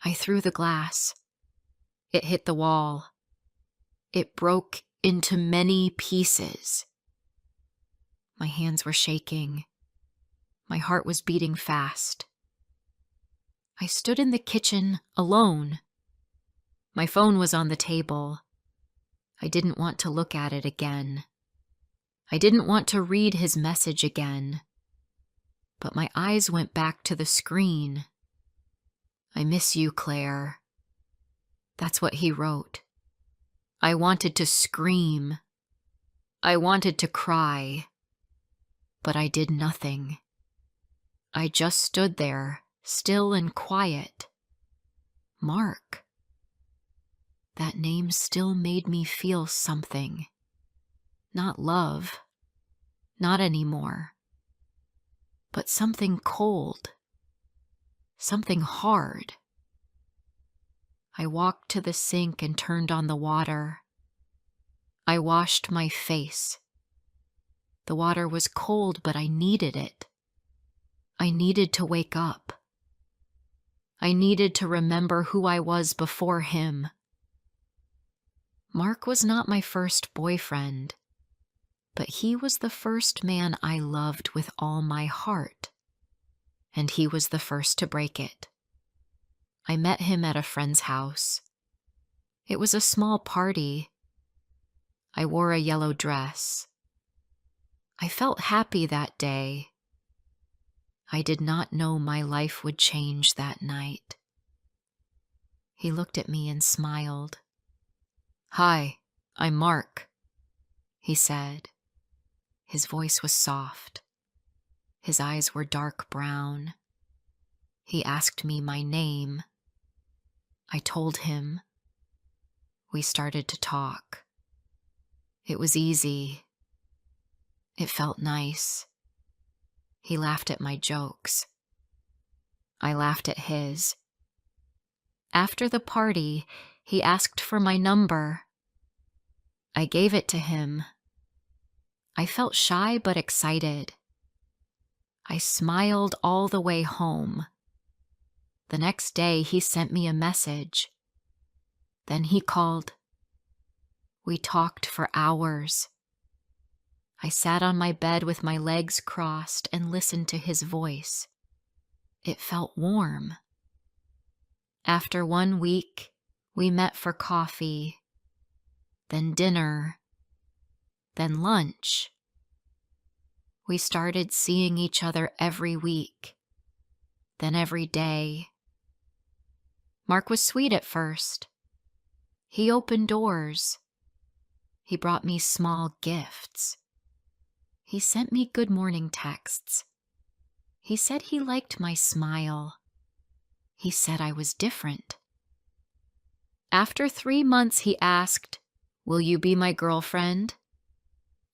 I threw the glass. It hit the wall. It broke into many pieces. My hands were shaking. My heart was beating fast. I stood in the kitchen alone. My phone was on the table. I didn't want to look at it again. I didn't want to read his message again. But my eyes went back to the screen. I miss you, Claire. That's what he wrote. I wanted to scream. I wanted to cry. But I did nothing. I just stood there, still and quiet. Mark. That name still made me feel something. Not love. Not anymore. But something cold. Something hard. I walked to the sink and turned on the water. I washed my face. The water was cold, but I needed it. I needed to wake up. I needed to remember who I was before him. Mark was not my first boyfriend, but he was the first man I loved with all my heart, and he was the first to break it. I met him at a friend's house. It was a small party. I wore a yellow dress. I felt happy that day. I did not know my life would change that night. He looked at me and smiled. "Hi, I'm Mark," he said. His voice was soft. His eyes were dark brown. He asked me my name. I told him. We started to talk. It was easy. It felt nice. He laughed at my jokes. I laughed at his. After the party, he asked for my number. I gave it to him. I felt shy but excited. I smiled all the way home. The next day, he sent me a message. Then he called. We talked for hours. I sat on my bed with my legs crossed and listened to his voice. It felt warm. After 1 week, we met for coffee, then dinner, then lunch. We started seeing each other every week, then every day. Mark was sweet at first. He opened doors. He brought me small gifts. He sent me good morning texts. He said he liked my smile. He said I was different. After 3 months, he asked, "Will you be my girlfriend?"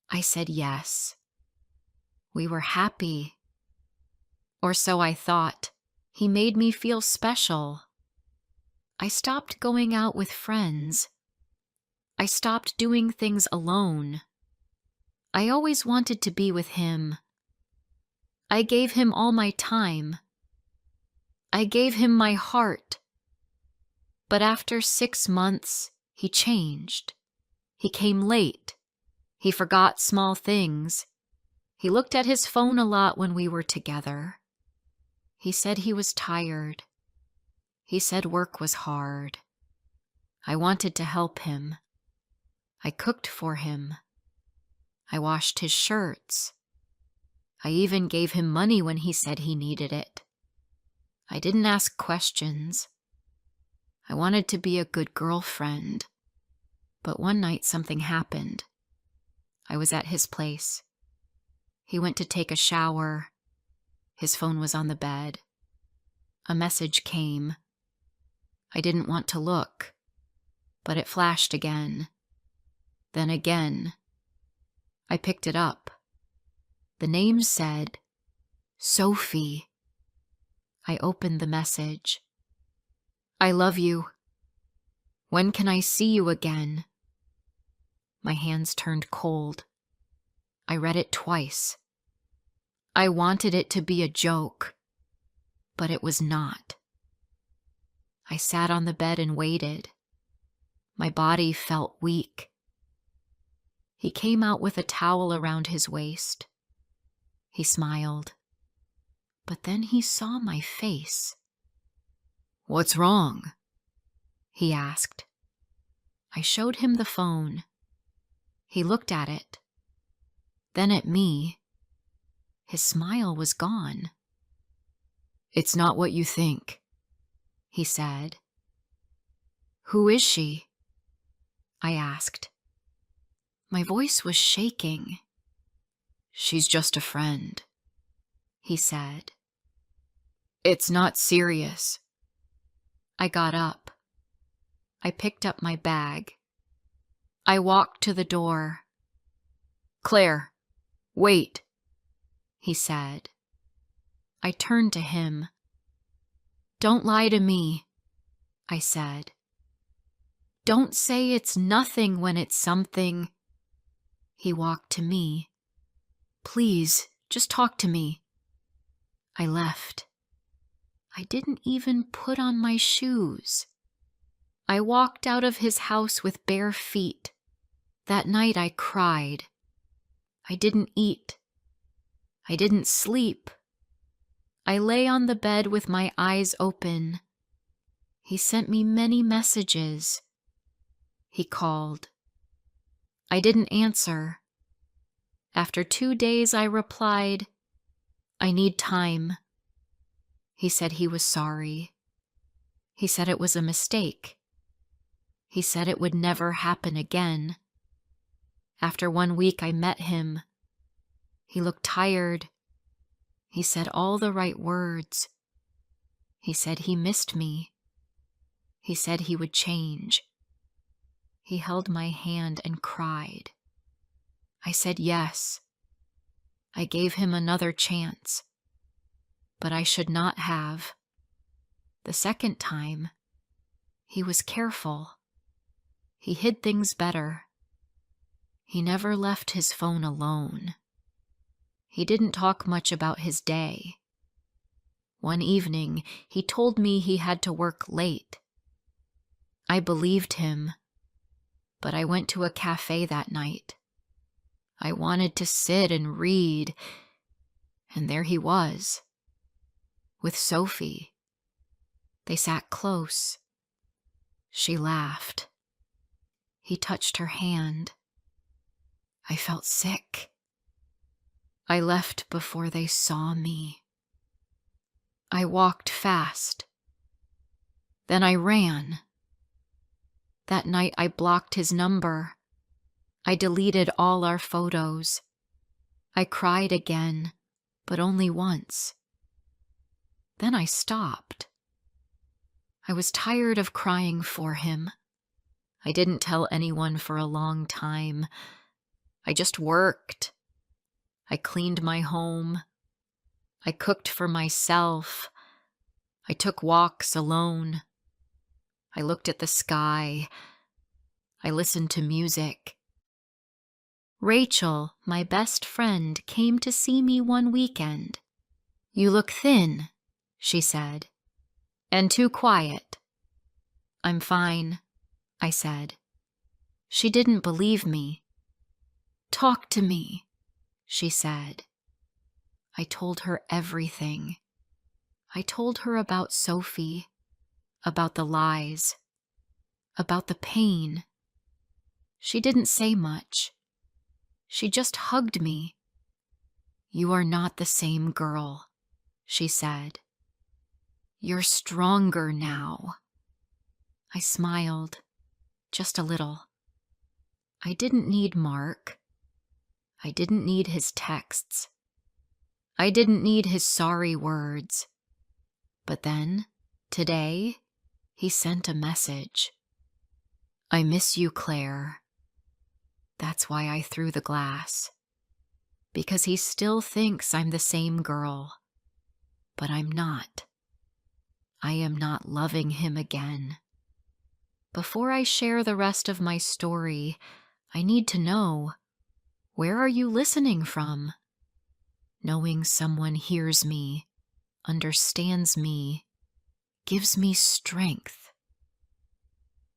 I said yes. We were happy. Or so I thought. He made me feel special. I stopped going out with friends. I stopped doing things alone. I always wanted to be with him. I gave him all my time. I gave him my heart. But after 6 months, he changed. He came late. He forgot small things. He looked at his phone a lot when we were together. He said he was tired. He said work was hard. I wanted to help him. I cooked for him. I washed his shirts. I even gave him money when he said he needed it. I didn't ask questions. I wanted to be a good girlfriend. But one night something happened. I was at his place. He went to take a shower. His phone was on the bed. A message came. I didn't want to look, but it flashed again. Then again. I picked it up. The name said, Sophie. I opened the message. I love you. When can I see you again? My hands turned cold. I read it twice. I wanted it to be a joke, but it was not. I sat on the bed and waited. My body felt weak. He came out with a towel around his waist. He smiled. But then he saw my face. "What's wrong?" he asked. I showed him the phone. He looked at it, then at me. His smile was gone. "It's not what you think," he said. "Who is she?" I asked. My voice was shaking. "She's just a friend," he said. "It's not serious." I got up. I picked up my bag. I walked to the door. "Claire, wait," he said. I turned to him. "Don't lie to me," I said. "Don't say it's nothing when it's something." He walked to me. "Please, just talk to me." I left. I didn't even put on my shoes. I walked out of his house with bare feet. That night I cried. I didn't eat. I didn't sleep. I lay on the bed with my eyes open. He sent me many messages. He called. I didn't answer. After 2 days, I replied, "I need time." He said he was sorry. He said it was a mistake. He said it would never happen again. After 1 week, I met him. He looked tired. He said all the right words. He said he missed me. He said he would change. He held my hand and cried. I said yes. I gave him another chance. But I should not have. The second time, he was careful. He hid things better. He never left his phone alone. He didn't talk much about his day. One evening, he told me he had to work late. I believed him, but I went to a cafe that night. I wanted to sit and read, and there he was, with Sophie. They sat close. She laughed. He touched her hand. I felt sick. I left before they saw me. I walked fast. Then I ran. That night I blocked his number. I deleted all our photos. I cried again, but only once. Then I stopped. I was tired of crying for him. I didn't tell anyone for a long time. I just worked. I cleaned my home. I cooked for myself. I took walks alone. I looked at the sky. I listened to music. Rachel, my best friend, came to see me one weekend. "You look thin," she said, "and too quiet." "I'm fine," I said. She didn't believe me. "Talk to me," she said. I told her everything. I told her about Sophie, about the lies, about the pain. She didn't say much. She just hugged me. "You are not the same girl," she said. "You're stronger now." I smiled, just a little. I didn't need Mark. I didn't need his texts. I didn't need his sorry words. But then, today, he sent a message. "I miss you, Claire." That's why I threw the glass. Because he still thinks I'm the same girl. But I'm not. I am not loving him again. Before I share the rest of my story, I need to know, where are you listening from? Knowing someone hears me, understands me, gives me strength.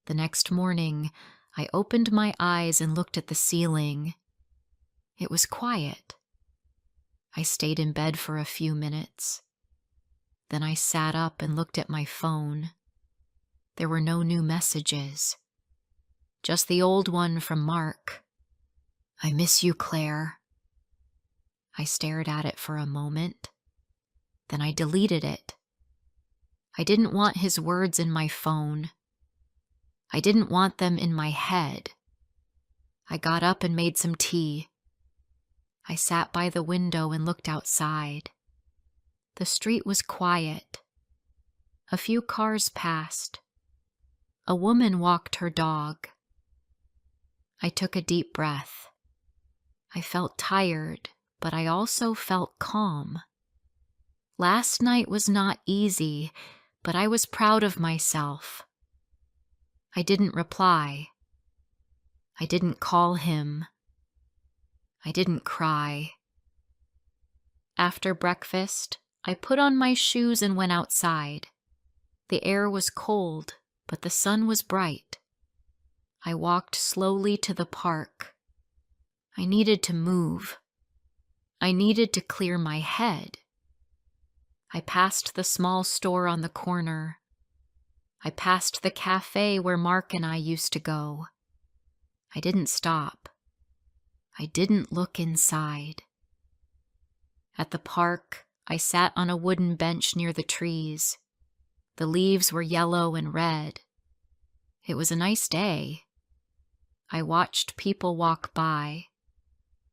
The next morning, I opened my eyes and looked at the ceiling. It was quiet. I stayed in bed for a few minutes. Then I sat up and looked at my phone. There were no new messages. Just the old one from Mark. "I miss you, Claire." I stared at it for a moment. Then I deleted it. I didn't want his words in my phone. I didn't want them in my head. I got up and made some tea. I sat by the window and looked outside. The street was quiet. A few cars passed. A woman walked her dog. I took a deep breath. I felt tired, but I also felt calm. Last night was not easy, but I was proud of myself. I didn't reply. I didn't call him. I didn't cry. After breakfast, I put on my shoes and went outside. The air was cold, but the sun was bright. I walked slowly to the park. I needed to move. I needed to clear my head. I passed the small store on the corner. I passed the cafe where Mark and I used to go. I didn't stop. I didn't look inside. At the park, I sat on a wooden bench near the trees. The leaves were yellow and red. It was a nice day. I watched people walk by.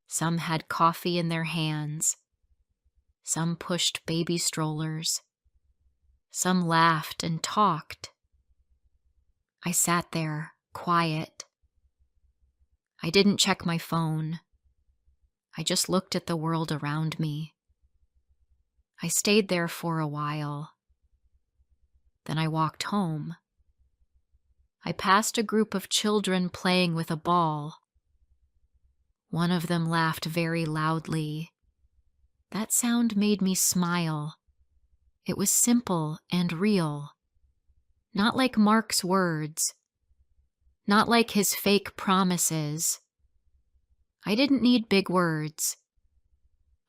Some had coffee in their hands. Some pushed baby strollers. Some laughed and talked. I sat there, quiet. I didn't check my phone. I just looked at the world around me. I stayed there for a while. Then I walked home. I passed a group of children playing with a ball. One of them laughed very loudly. That sound made me smile. It was simple and real. Not like Mark's words. Not like his fake promises. I didn't need big words.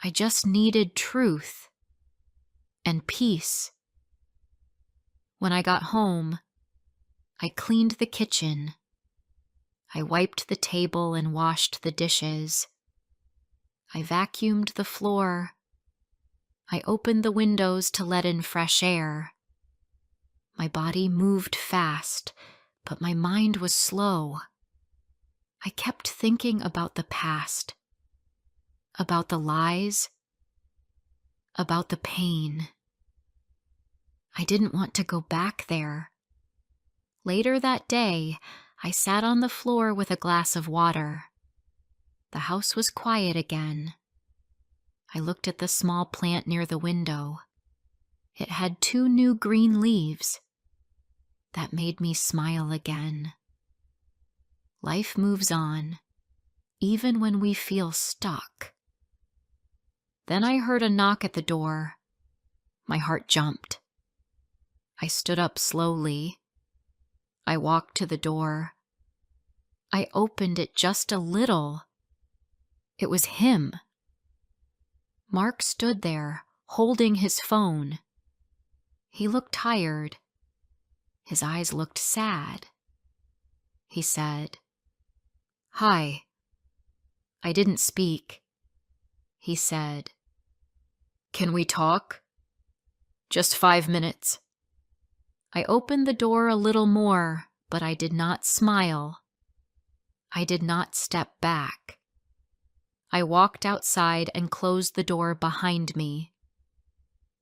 I just needed truth and peace. When I got home, I cleaned the kitchen. I wiped the table and washed the dishes. I vacuumed the floor. I opened the windows to let in fresh air. My body moved fast, but my mind was slow. I kept thinking about the past, about the lies, about the pain. I didn't want to go back there. Later that day, I sat on the floor with a glass of water. The house was quiet again. I looked at the small plant near the window. It had 2 new green leaves. That made me smile again. Life moves on, even when we feel stuck. Then I heard a knock at the door. My heart jumped. I stood up slowly. I walked to the door. I opened it just a little. It was him. Mark stood there, holding his phone. He looked tired. His eyes looked sad. He said, "Hi." I didn't speak. He said, "Can we talk? Just 5 minutes." I opened the door a little more, but I did not smile. I did not step back. I walked outside and closed the door behind me.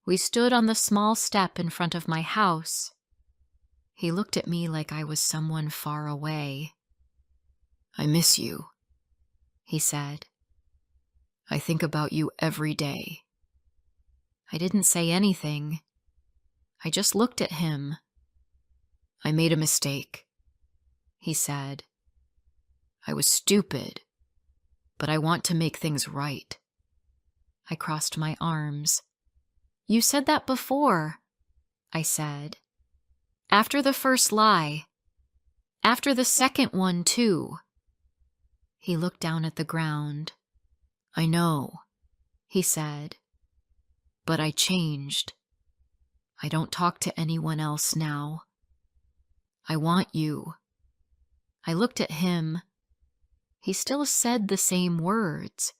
We stood on the small step in front of my house. He looked at me like I was someone far away. "I miss you," he said. "I think about you every day." I didn't say anything. I just looked at him. "I made a mistake," he said. "I was stupid, but I want to make things right." I crossed my arms. "You said that before," I said. After the first lie. After the second one, too. He looked down at the ground. I know, he said. But I changed. I don't talk to anyone else now. I want you. I looked at him. He still said the same words,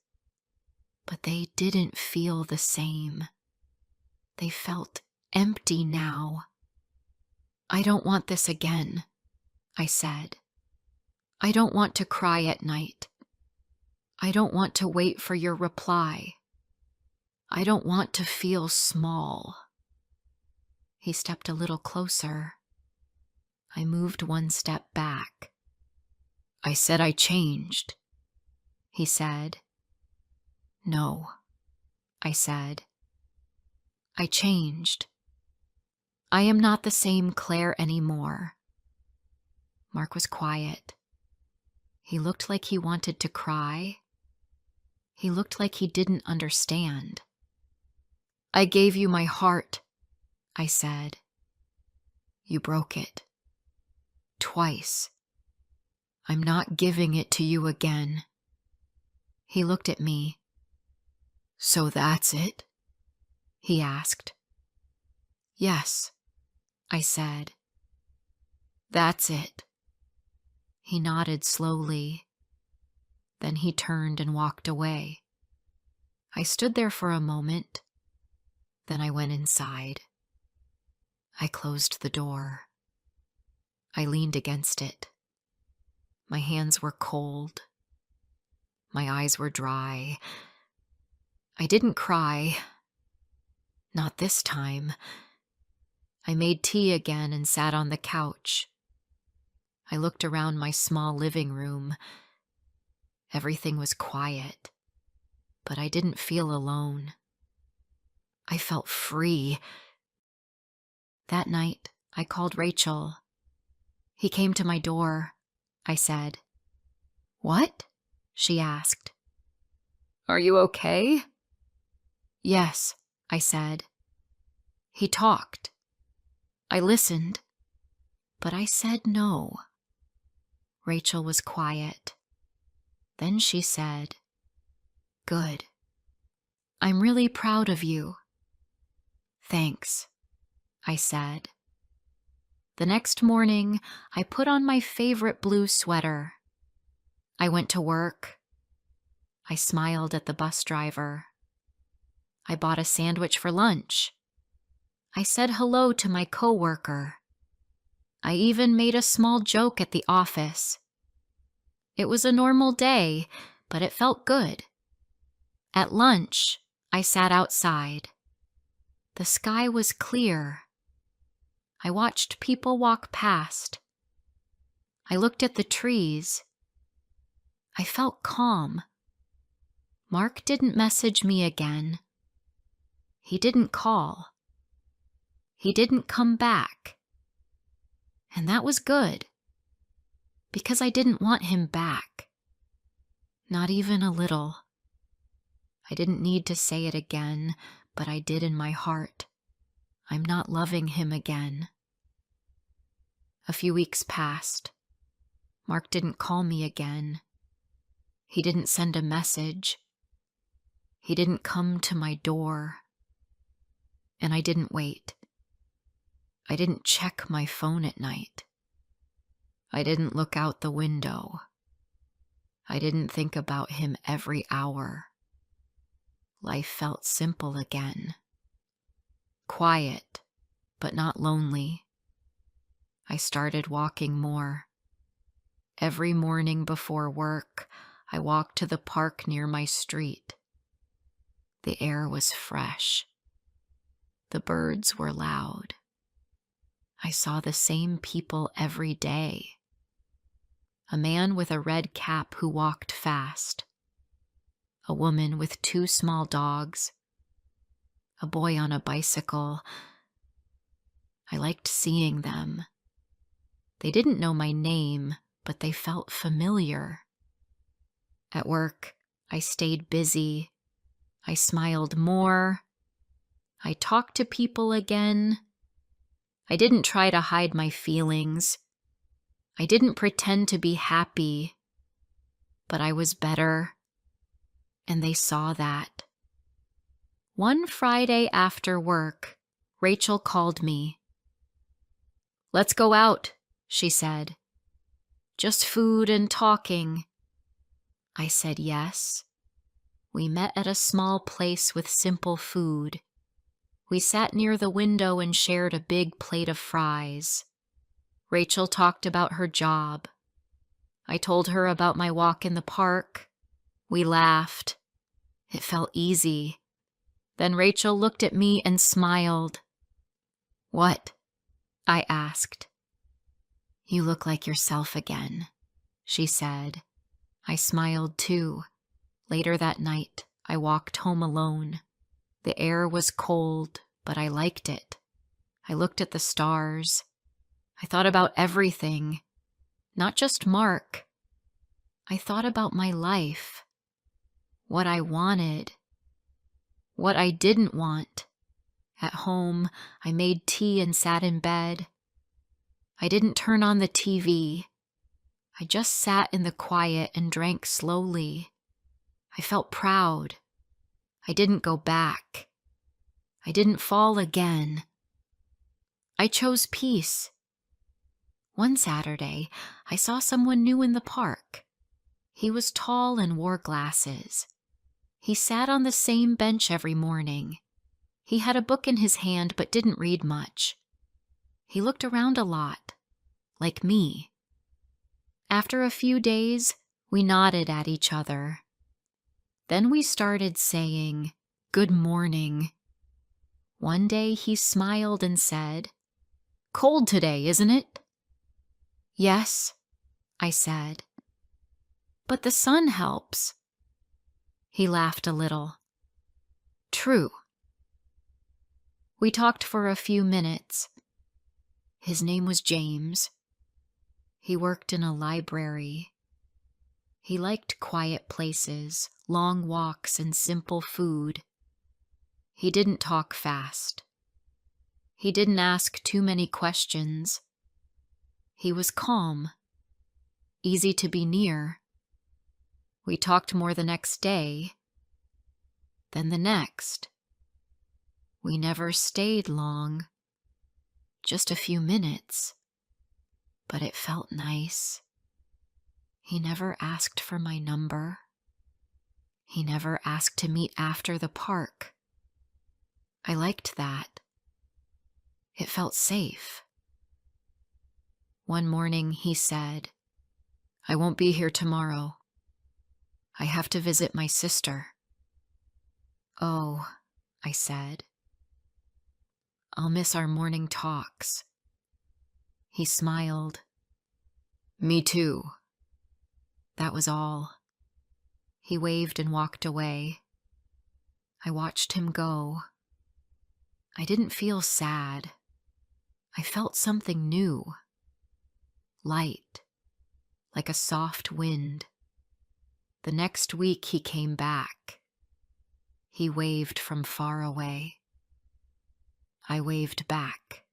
but they didn't feel the same. They felt empty now. I don't want this again, I said. I don't want to cry at night. I don't want to wait for your reply. I don't want to feel small. He stepped a little closer. I moved one step back. I said I changed, he said. No, I said. I changed. I am not the same Claire anymore. Mark was quiet. He looked like he wanted to cry. He looked like he didn't understand. I gave you my heart, I said. You broke it. Twice. I'm not giving it to you again. He looked at me. So that's it? He asked. Yes, I said. That's it. He nodded slowly. Then he turned and walked away. I stood there for a moment. Then I went inside. I closed the door. I leaned against it. My hands were cold. My eyes were dry. I didn't cry. Not this time. I made tea again and sat on the couch. I looked around my small living room. Everything was quiet, but I didn't feel alone. I felt free. That night, I called Rachel. He came to my door, I said. What? She asked. Are you okay? Yes, I said. He talked. I listened, but I said no. Rachel was quiet. Then she said, Good. I'm really proud of you. Thanks, I said. The next morning, I put on my favorite blue sweater. I went to work. I smiled at the bus driver. I bought a sandwich for lunch. I said hello to my coworker. I even made a small joke at the office. It was a normal day, but it felt good. At lunch, I sat outside. The sky was clear. I watched people walk past. I looked at the trees. I felt calm. Mark didn't message me again. He didn't call. He didn't come back. And that was good, because I didn't want him back. Not even a little. I didn't need to say it again, but I did in my heart. I'm not loving him again. A few weeks passed. Mark didn't call me again. He didn't send a message. He didn't come to my door. And I didn't wait. I didn't check my phone at night. I didn't look out the window. I didn't think about him every hour. Life felt simple again. Quiet, but not lonely. I started walking more. Every morning before work, I walked to the park near my street. The air was fresh. The birds were loud. I saw the same people every day. A man with a red cap who walked fast. A woman with 2 small dogs. A boy on a bicycle. I liked seeing them. They didn't know my name, but they felt familiar. At work, I stayed busy. I smiled more. I talked to people again. I didn't try to hide my feelings. I didn't pretend to be happy, but I was better, and they saw that. One Friday after work, Rachel called me. "Let's go out," she said. "Just food and talking." I said yes. We met at a small place with simple food. We sat near the window and shared a big plate of fries. Rachel talked about her job. I told her about my walk in the park. We laughed. It felt easy. Then Rachel looked at me and smiled. "What?" I asked. "You look like yourself again," she said. I smiled too. Later that night, I walked home alone. The air was cold, but I liked it. I looked at the stars. I thought about everything, not just Mark. I thought about my life, what I wanted, what I didn't want. At home, I made tea and sat in bed. I didn't turn on the TV. I just sat in the quiet and drank slowly. I felt proud. I didn't go back. I didn't fall again. I chose peace. One Saturday, I saw someone new in the park. He was tall and wore glasses. He sat on the same bench every morning. He had a book in his hand but didn't read much. He looked around a lot, like me. After a few days, we nodded at each other. Then we started saying, "Good morning." One day he smiled and said, "Cold today, isn't it?" "Yes," I said. "But the sun helps." He laughed a little. "True." We talked for a few minutes. His name was James. He worked in a library. He liked quiet places, long walks, and simple food. He didn't talk fast. He didn't ask too many questions. He was calm, easy to be near. We talked more the next day, then the next. We never stayed long, just a few minutes, but it felt nice. He never asked for my number. He never asked to meet after the park. I liked that. It felt safe. One morning he said, "I won't be here tomorrow. I have to visit my sister." "Oh," I said. "I'll miss our morning talks." He smiled. "Me too." That was all. He waved and walked away. I watched him go. I didn't feel sad. I felt something new. Light, like a soft wind. The next week he came back. He waved from far away. I waved back.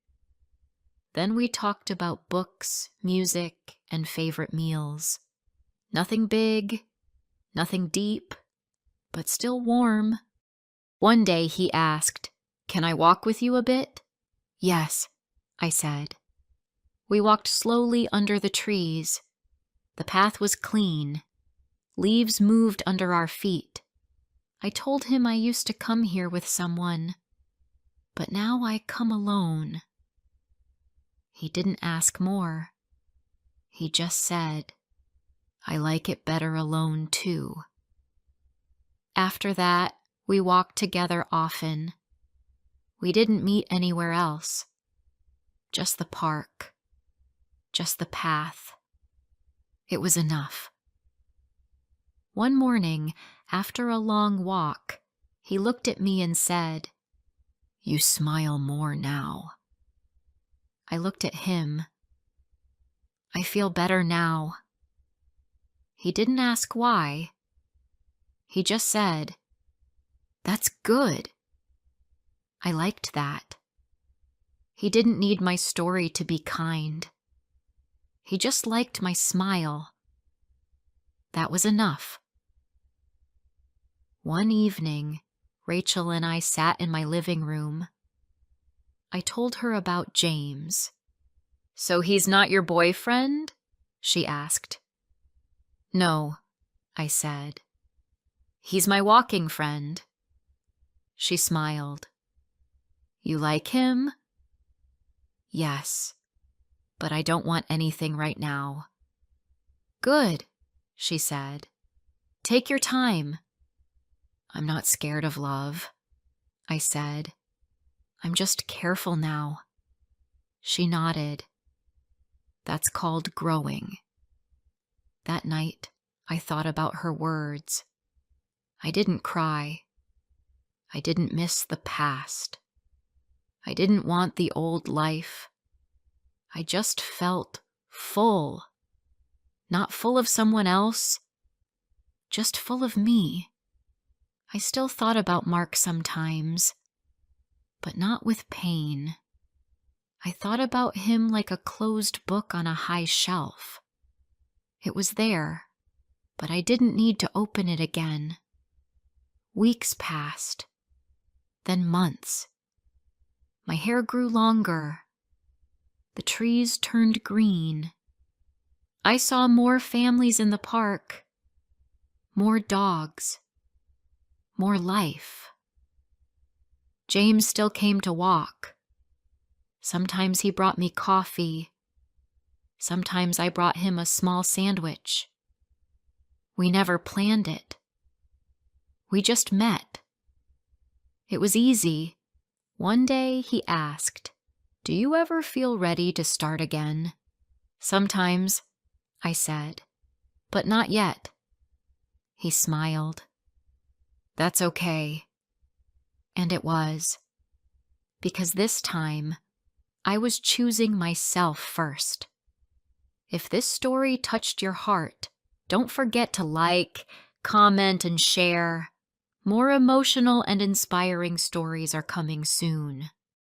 Then we talked about books, music, and favorite meals. Nothing big, nothing deep, but still warm. One day he asked, "Can I walk with you a bit?" "Yes," I said. We walked slowly under the trees. The path was clean. Leaves moved under our feet. I told him I used to come here with someone, but now I come alone. He didn't ask more. He just said, "I like it better alone too." After that, we walked together often. We didn't meet anywhere else. Just the park. Just the path. It was enough. One morning, after a long walk, he looked at me and said, "You smile more now." I looked at him. "I feel better now." He didn't ask why. He just said, "That's good." I liked that. He didn't need my story to be kind. He just liked my smile. That was enough. One evening, Rachel and I sat in my living room. I told her about James. "So he's not your boyfriend?" she asked. "No," I said. "He's my walking friend." She smiled. "You like him?" "Yes, but I don't want anything right now." "Good," she said. "Take your time." "I'm not scared of love," I said. "I'm just careful now." She nodded. "That's called growing." That night, I thought about her words. I didn't cry. I didn't miss the past. I didn't want the old life. I just felt full. Not full of someone else, just full of me. I still thought about Mark sometimes, but not with pain. I thought about him like a closed book on a high shelf. It was there, but I didn't need to open it again. Weeks passed, then months. My hair grew longer. The trees turned green. I saw more families in the park, more dogs, more life. James still came to walk. Sometimes he brought me coffee. Sometimes I brought him a small sandwich. We never planned it. We just met. It was easy. One day he asked, "Do you ever feel ready to start again?" "Sometimes," I said, "but not yet." He smiled. "That's okay." And it was. Because this time, I was choosing myself first. If this story touched your heart, don't forget to like, comment, and share. More emotional and inspiring stories are coming soon.